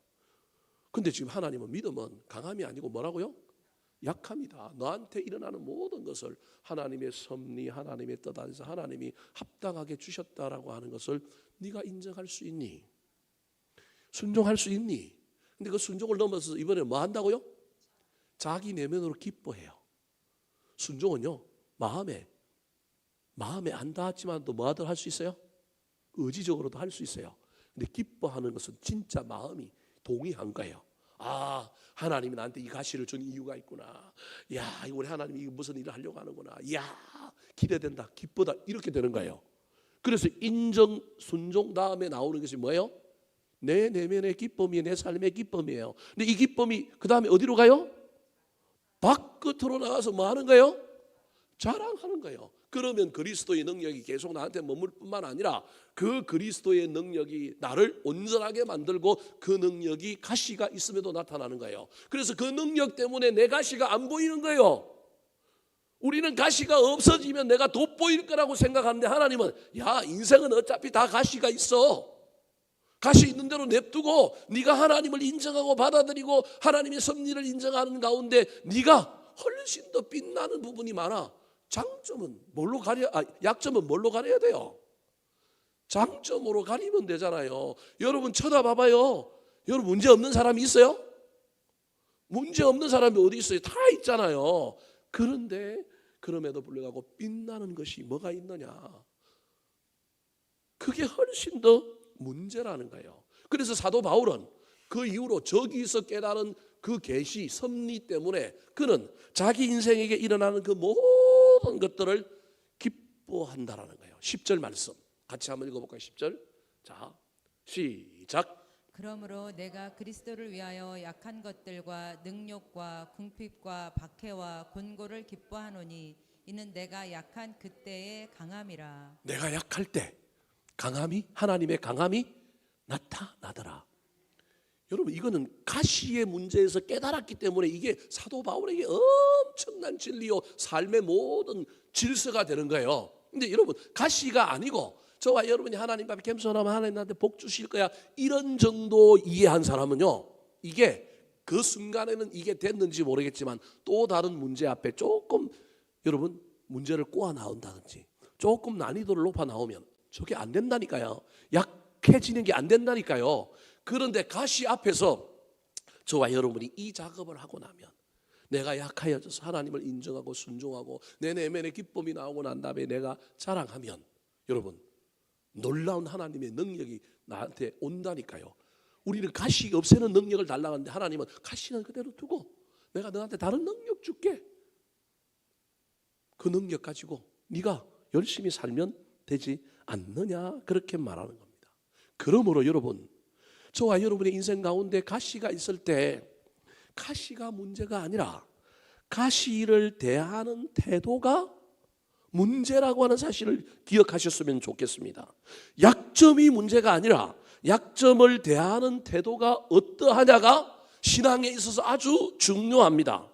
근데 지금 하나님은 믿음은 강함이 아니고 뭐라고요? 약함이다. 너한테 일어나는 모든 것을 하나님의 섭리, 하나님의 뜻 안에서 하나님이 합당하게 주셨다라고 하는 것을 네가 인정할 수 있니? 순종할 수 있니? 근데 그 순종을 넘어서 이번에 뭐 한다고요? 자기 내면으로 기뻐해요. 순종은요, 마음에 안 닿았지만 또 뭐하든 할 수 있어요? 의지적으로도 할 수 있어요. 근데 기뻐하는 것은 진짜 마음이 동의한 거예요. 아, 하나님이 나한테 이 가시를 준 이유가 있구나. 야, 우리 하나님이 무슨 일을 하려고 하는구나. 야, 기대된다, 기쁘다, 이렇게 되는 거예요. 그래서 인정, 순종 다음에 나오는 것이 뭐예요? 내 내면의 기쁨이 내 삶의 기쁨이에요. 근데 이 기쁨이 그 다음에 어디로 가요? 밖으로 나가서 뭐 하는 거예요? 자랑하는 거예요. 그러면 그리스도의 능력이 계속 나한테 머물 뿐만 아니라 그 그리스도의 능력이 나를 온전하게 만들고 그 능력이 가시가 있음에도 나타나는 거예요. 그래서 그 능력 때문에 내 가시가 안 보이는 거예요. 우리는 가시가 없어지면 내가 돋보일 거라고 생각하는데 하나님은 야, 인생은 어차피 다 가시가 있어. 가시 있는 대로 냅두고 네가 하나님을 인정하고 받아들이고 하나님의 섭리를 인정하는 가운데 네가 훨씬 더 빛나는 부분이 많아. 장점은 뭘로 약점은 뭘로 가려야 돼요? 장점으로 가리면 되잖아요. 여러분 쳐다봐봐요. 여러분 문제 없는 사람이 있어요? 문제 없는 사람이 어디 있어요? 다 있잖아요. 그런데 그럼에도 불구하고 빛나는 것이 뭐가 있느냐? 그게 훨씬 더 문제라는 거예요. 그래서 사도 바울은 그 이후로 저기서 깨달은 그 계시 섭리 때문에 그는 자기 인생에게 일어나는 그 모든 것들을 기뻐한다라는 거예요. 10절 말씀 같이 한번 읽어볼까요? 10절. 자, 시작. 그러므로 내가 그리스도를 위하여 약한 것들과 능욕과 궁핍과 박해와 곤고를 기뻐하노니 이는 내가 약한 그때의 강함이라. 내가 약할 때 강함이, 하나님의 강함이 나타나더라. 여러분, 이거는 가시의 문제에서 깨달았기 때문에 이게 사도 바울에게 엄청난 진리요 삶의 모든 질서가 되는 거예요. 근데 여러분, 가시가 아니고 저와 여러분이 하나님 앞에 겸손하면 하나님 나한테 복 주실 거야, 이런 정도 이해한 사람은요, 이게 그 순간에는 이게 됐는지 모르겠지만 또 다른 문제 앞에 조금 여러분 문제를 꼬아 나온다든지 조금 난이도를 높아 나오면 저게 안 된다니까요. 약해지는 게 안 된다니까요. 그런데 가시 앞에서 저와 여러분이 이 작업을 하고 나면 내가 약하여져서 하나님을 인정하고 순종하고 내 내면의 기쁨이 나오고 난 다음에 내가 자랑하면 여러분 놀라운 하나님의 능력이 나한테 온다니까요. 우리는 가시 없애는 능력을 달라고 하는데 하나님은 가시는 그대로 두고 내가 너한테 다른 능력 줄게. 그 능력 가지고 네가 열심히 살면 되지 않느냐, 그렇게 말하는 겁니다. 그러므로 여러분, 저와 여러분의 인생 가운데 가시가 있을 때 가시가 문제가 아니라 가시를 대하는 태도가 문제라고 하는 사실을 기억하셨으면 좋겠습니다. 약점이 문제가 아니라 약점을 대하는 태도가 어떠하냐가 신앙에 있어서 아주 중요합니다.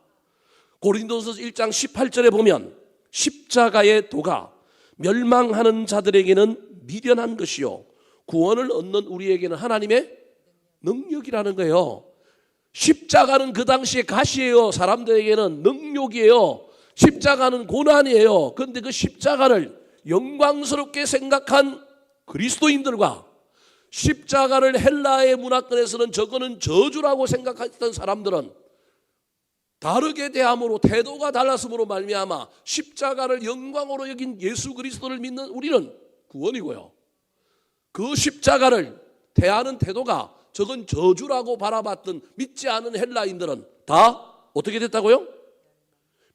고린도서 1장 18절에 보면 십자가의 도가 멸망하는 자들에게는 미련한 것이요 구원을 얻는 우리에게는 하나님의 능력이라는 거예요. 십자가는 그 당시에 가시예요. 사람들에게는 능력이에요. 십자가는 고난이에요. 그런데 그 십자가를 영광스럽게 생각한 그리스도인들과 십자가를 헬라의 문화권에서는 저거는 저주라고 생각했던 사람들은 다르게 대함으로 태도가 달랐음으로 말미암아 십자가를 영광으로 여긴 예수 그리스도를 믿는 우리는 구원이고요, 그 십자가를 대하는 태도가 저건 저주라고 바라봤던 믿지 않은 헬라인들은 다 어떻게 됐다고요?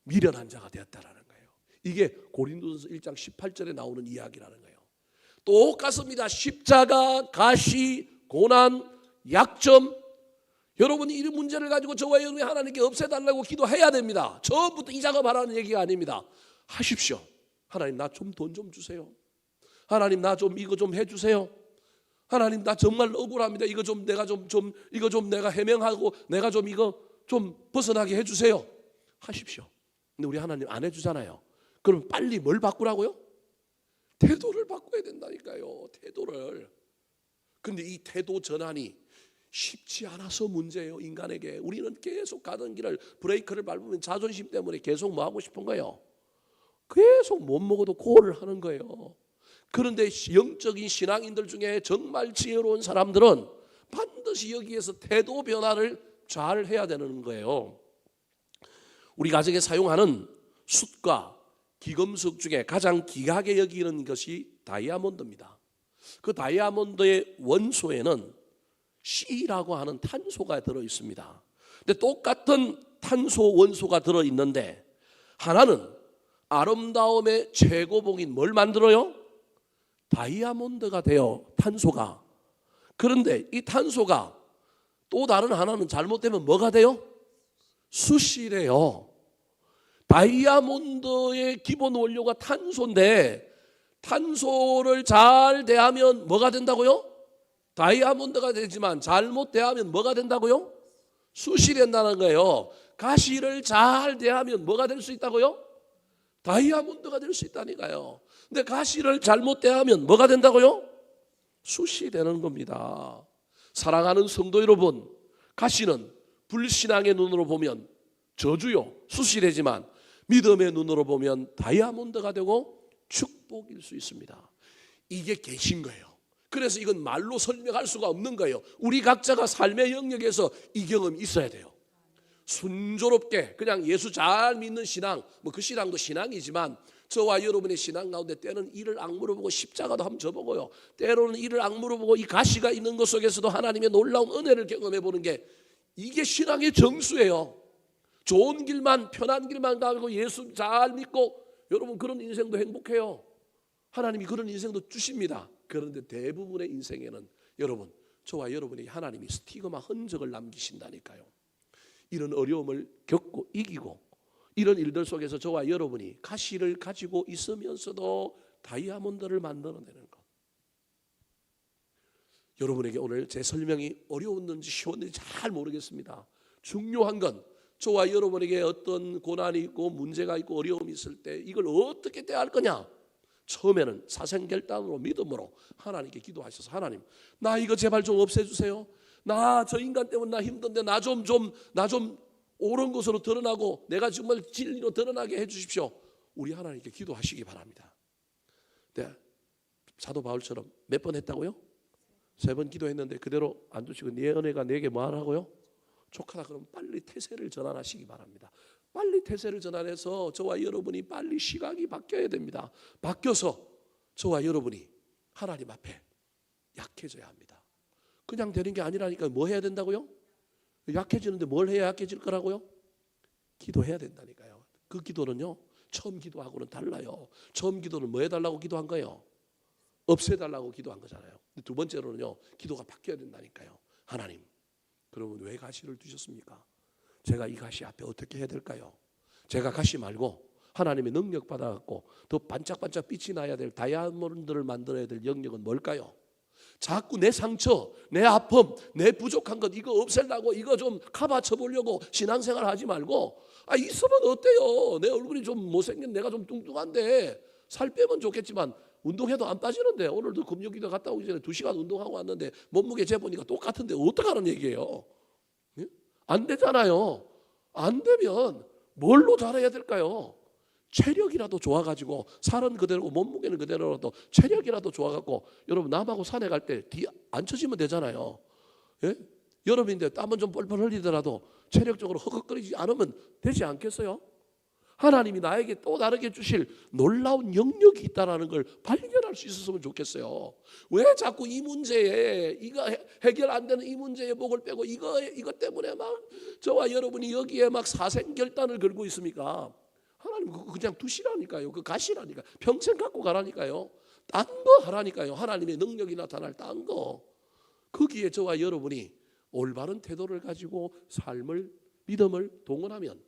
미련한 자가 되었다라는 거예요. 이게 고린도서 1장 18절에 나오는 이야기라는 거예요. 똑같습니다. 십자가, 가시, 고난, 약점, 여러분이 이 문제를 가지고 저와 여러분이 하나님께 없애달라고 기도해야 됩니다. 처음부터 이 작업하라는 얘기가 아닙니다. 하십시오. 하나님 나 좀 돈 좀 주세요. 하나님 나 좀 이거 좀 해주세요. 하나님 나 정말 억울합니다. 이거 좀 내가 이거 좀 내가 해명하고 내가 좀 이거 좀 벗어나게 해주세요. 하십시오. 근데 우리 하나님 안 해주잖아요. 그럼 빨리 뭘 바꾸라고요? 태도를 바꿔야 된다니까요. 태도를. 근데 이 태도 전환이 쉽지 않아서 문제예요. 인간에게. 우리는 계속 가던 길을 브레이크를 밟으면 자존심 때문에 계속 뭐 하고 싶은 거예요? 계속 못 먹어도 고를 하는 거예요. 그런데 영적인 신앙인들 중에 정말 지혜로운 사람들은 반드시 여기에서 태도 변화를 잘 해야 되는 거예요. 우리 가정에 사용하는 숯과 기금속 중에 가장 귀하게 여기는 것이 다이아몬드입니다. 그 다이아몬드의 원소에는 C라고 하는 탄소가 들어 있습니다. 근데 똑같은 탄소 원소가 들어 있는데 하나는 아름다움의 최고봉인 뭘 만들어요? 다이아몬드가 돼요. 탄소가. 그런데 이 탄소가 또 다른 하나는 잘못되면 뭐가 돼요? 숯이래요. 다이아몬드의 기본 원료가 탄소인데 탄소를 잘 대하면 뭐가 된다고요? 다이아몬드가 되지만 잘못 대하면 뭐가 된다고요? 숯이 된다는 거예요. 가시를 잘 대하면 뭐가 될 수 있다고요? 다이아몬드가 될 수 있다니까요. 근데 가시를 잘못 대하면 뭐가 된다고요? 숯이 되는 겁니다. 사랑하는 성도 여러분, 가시는 불신앙의 눈으로 보면 저주요, 숯이 되지만 믿음의 눈으로 보면 다이아몬드가 되고 축복일 수 있습니다. 이게 계신 거예요. 그래서 이건 말로 설명할 수가 없는 거예요. 우리 각자가 삶의 영역에서 이 경험이 있어야 돼요. 순조롭게 그냥 예수 잘 믿는 신앙, 뭐 그 신앙도 신앙이지만 저와 여러분의 신앙 가운데 때는 이를 악무로 보고 십자가도 한번 져보고요. 때로는 이를 악무로 보고 이 가시가 있는 것 속에서도 하나님의 놀라운 은혜를 경험해 보는 게 이게 신앙의 정수예요. 좋은 길만, 편한 길만 가고 예수 잘 믿고 여러분 그런 인생도 행복해요. 하나님이 그런 인생도 주십니다. 그런데 대부분의 인생에는 여러분, 저와 여러분이 하나님이 스티그마 흔적을 남기신다니까요. 이런 어려움을 겪고 이기고 이런 일들 속에서 저와 여러분이 가시를 가지고 있으면서도 다이아몬드를 만들어내는 것. 여러분에게 오늘 제 설명이 어려웠는지 쉬웠는지 잘 모르겠습니다. 중요한 건 저와 여러분에게 어떤 고난이 있고 문제가 있고 어려움이 있을 때 이걸 어떻게 대할 거냐. 처음에는 사생결단으로 믿음으로 하나님께 기도하셔서 하나님 나 이거 제발 좀 없애주세요. 나 저 인간 때문에 나 힘든데 나 좀 옳은 것으로 드러나고 내가 정말 진리로 드러나게 해주십시오. 우리 하나님께 기도하시기 바랍니다. 네, 사도 바울처럼 몇 번 했다고요? 3번 기도했는데 그대로 안 두시고 네 은혜가 내게 뭐 하라고요? 족하다 그러면 빨리 태세를 전환하시기 바랍니다. 빨리 태세를 전환해서 저와 여러분이 빨리 시각이 바뀌어야 됩니다. 바뀌어서 저와 여러분이 하나님 앞에 약해져야 합니다. 그냥 되는 게 아니라니까. 뭐 해야 된다고요? 약해지는데 뭘 해야 약해질 거라고요? 기도해야 된다니까요. 그 기도는요 처음 기도하고는 달라요. 처음 기도는 뭐 해달라고 기도한 거예요? 없애달라고 기도한 거잖아요. 두 번째로는요 기도가 바뀌어야 된다니까요. 하나님 그러면 왜 가시를 두셨습니까? 제가 이 가시 앞에 어떻게 해야 될까요? 제가 가시 말고 하나님의 능력 받아갖고 더 반짝반짝 빛이 나야 될 다이아몬드를 만들어야 될 영역은 뭘까요? 자꾸 내 상처, 내 아픔, 내 부족한 것 이거 없애려고 이거 좀 커버쳐 보려고 신앙생활 하지 말고 있으면 어때요? 내 얼굴이 좀 못생긴 내가 좀 뚱뚱한데 살 빼면 좋겠지만 운동해도 안 빠지는데 오늘도 금요기도 갔다 오기 전에 2시간 운동하고 왔는데 몸무게 재보니까 똑같은데 어떡하는 얘기예요? 안 되잖아요. 안 되면 뭘로 잘해야 될까요? 체력이라도 좋아가지고 살은 그대로고 몸무게는 그대로라도 체력이라도 좋아갖고 여러분 남하고 산에 갈 때 뒤 안 쳐지면 되잖아요. 예? 여름인데 땀은 좀 뻘뻘 흘리더라도 체력적으로 허걱거리지 않으면 되지 않겠어요? 하나님이 나에게 또 다르게 주실 놀라운 영역이 있다는 걸 발견할 수 있었으면 좋겠어요. 왜 자꾸 이 문제에 이거 해결 안 되는 이 문제에 목을 빼고 이것 때문에 막 저와 여러분이 여기에 막 사생결단을 걸고 있습니까? 하나님 그거 그냥 두시라니까요. 그 가시라니까. 평생 갖고 가라니까요. 딴 거 하라니까요. 하나님의 능력이 나타날 딴 거. 거기에 저와 여러분이 올바른 태도를 가지고 삶을 믿음을 동원하면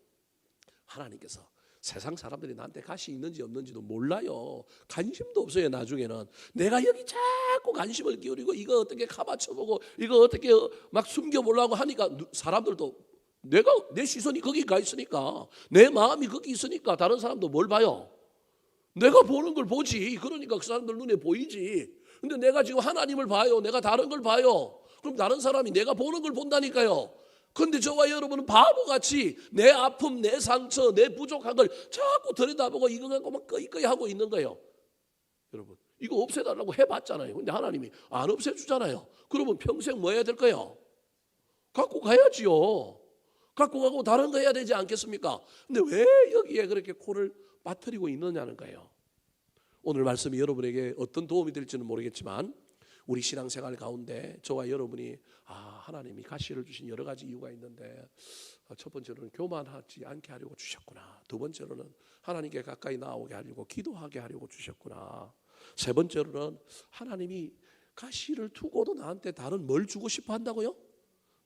하나님께서 세상 사람들이 나한테 가시 있는지 없는지도 몰라요. 관심도 없어요. 나중에는 내가 여기 자꾸 관심을 기울이고 이거 어떻게 카바쳐보고 이거 어떻게 막 숨겨보려고 하니까 사람들도 내 시선이 거기 가 있으니까 내 마음이 거기 있으니까 다른 사람도 뭘 봐요? 내가 보는 걸 보지. 그러니까 그 사람들 눈에 보이지. 근데 내가 지금 하나님을 봐요. 내가 다른 걸 봐요. 그럼 다른 사람이 내가 보는 걸 본다니까요. 그런데 저와 여러분은 바보같이 내 아픔, 내 상처, 내 부족한 걸 자꾸 들여다보고 이거 갖고 막 끄이끄이 하고 있는 거예요. 여러분 이거 없애달라고 해봤잖아요. 근데 하나님이 안 없애주잖아요. 그러면 평생 뭐 해야 될까요? 갖고 가야지요. 갖고 가고 다른 거 해야 되지 않겠습니까? 근데 왜 여기에 그렇게 코를 빠뜨리고 있느냐는 거예요. 오늘 말씀이 여러분에게 어떤 도움이 될지는 모르겠지만 우리 신앙생활 가운데 저와 여러분이 하나님이 가시를 주신 여러 가지 이유가 있는데 첫 번째로는 교만하지 않게 하려고 주셨구나. 두 번째로는 하나님께 가까이 나오게 하려고 기도하게 하려고 주셨구나. 세 번째로는 하나님이 가시를 두고도 나한테 다른 뭘 주고 싶어 한다고요?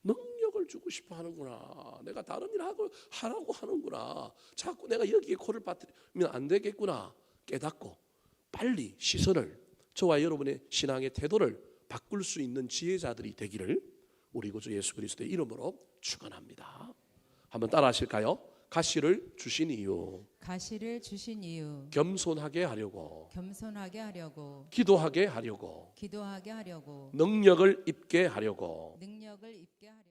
능력을 주고 싶어 하는구나. 내가 다른 일 하라고 하는구나. 자꾸 내가 여기에 코를 빠뜨리면 안 되겠구나 깨닫고 빨리 시선을 저와 여러분의 신앙의 태도를 바꿀 수 있는 지혜자들이 되기를 우리 구주 예수 그리스도의 이름으로 축원합니다. 한번 따라 하실까요? 가시를 주신 이유, 가시를 주신 이유, 겸손하게 하려고, 겸손하게 하려고, 기도하게 하려고, 기도하게 하려고, 능력을 입게 하려고, 능력을 입게 하려고.